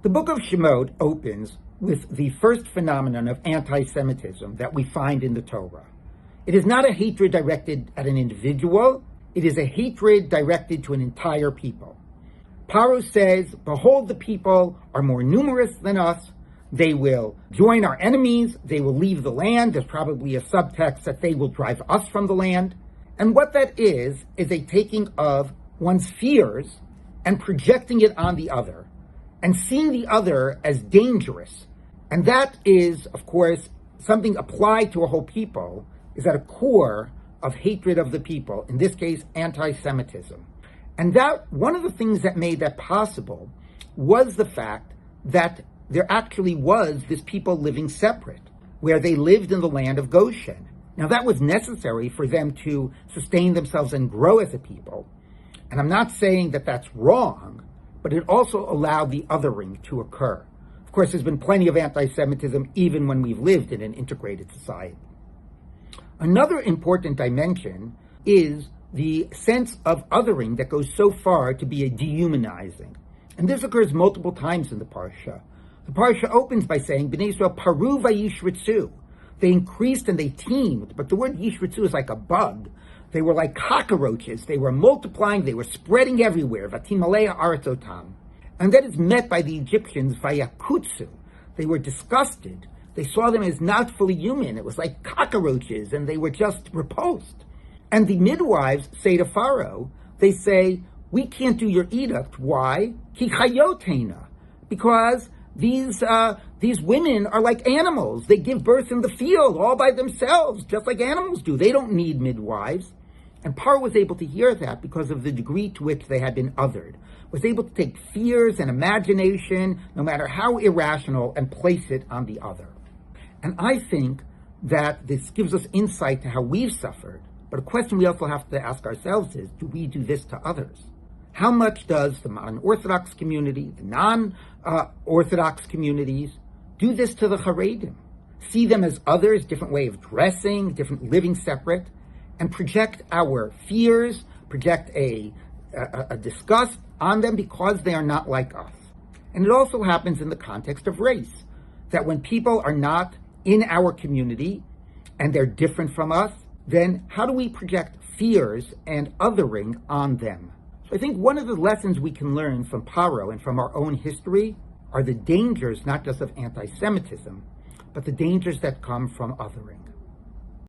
The book of Shemot opens with the first phenomenon of anti-Semitism that we find in the Torah. It is not a hatred directed at an individual, it is a hatred directed to an entire people. Paro says, behold, the people are more numerous than us, they will join our enemies, they will leave the land. There's probably a subtext that they will drive us from the land. And what that is a taking of one's fears and projecting it on the other, and seeing the other as dangerous. And that is, of course, something applied to a whole people, is at a core of hatred of the people, in this case, anti-Semitism. And that one of the things that made that possible was the fact that there actually was this people living separate, where they lived in the land of Goshen. Now that was necessary for them to sustain themselves and grow as a people. And I'm not saying that that's wrong, but it also allowed the othering to occur. Of course, there's been plenty of anti-Semitism even when we've lived in an integrated society. Another important dimension is the sense of othering that goes so far to be a dehumanizing. And this occurs multiple times in the Parsha. The Parsha opens by saying, Bnei Yisrael paru vayishritzu. They increased and they teemed, but the word yishritzu is like a bug. They were like cockroaches. They were multiplying, they were spreading everywhere. Vatimaleya aretzotam. And that is met by the Egyptians vayakutsu. They were disgusted. They saw them as not fully human. It was like cockroaches, and they were just repulsed. And the midwives say to Pharaoh, they say, we can't do your edict. Why? Ki chayotena. Because these women are like animals. They give birth in the field all by themselves, just like animals do. They don't need midwives. And Paro was able to hear that because of the degree to which they had been othered. Was able to take fears and imagination, no matter how irrational, and place it on the other. And I think that this gives us insight to how we've suffered. But a question we also have to ask ourselves is, do we do this to others? How much does the modern Orthodox community, the non-Orthodox communities, do this to the Haredim? See them as others, different way of dressing, different living separate, and project our fears, project a disgust on them because they are not like us. And it also happens in the context of race, that when people are not in our community and they're different from us, then how do we project fears and othering on them? So I think one of the lessons we can learn from Paro and from our own history are the dangers not just of anti-Semitism, but the dangers that come from othering.